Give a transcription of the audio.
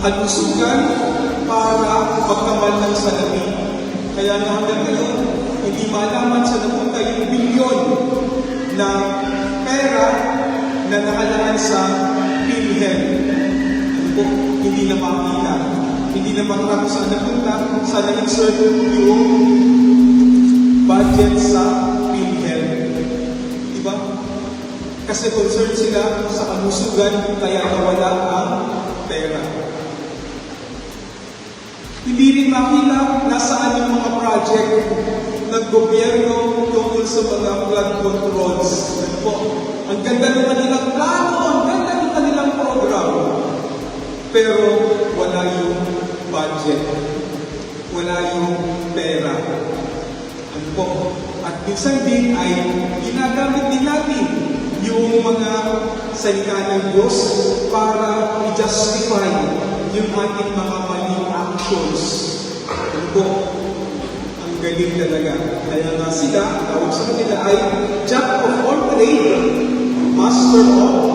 kalusugan para magkamal ng salapi. Kaya na hanggang ngayon, hindi malaman sa napunta yung bilyon na pera na nakalaan sa PhilHealth. Hindi na makita. Hindi na makita saan napunta, saan na-insert yung budget sa PhilHealth. Diba? Kasi concerned sila sa kalusugan, kaya nawala ang pera. Hindi rin makita nasaan yung mga project ng gobyerno tungkol sa mga flood controls. Ang ganda ng kanilang plano, ang ganda ng kanilang program. Pero wala yung budget. Wala yung pera. At minsan din ay ginagamit din natin yung mga salita ng Diyos para i-justify yung ating mga maling actions. Ang galing talaga. Kaya nga sila, tawag sa kanila ay Jack of all trades, Master of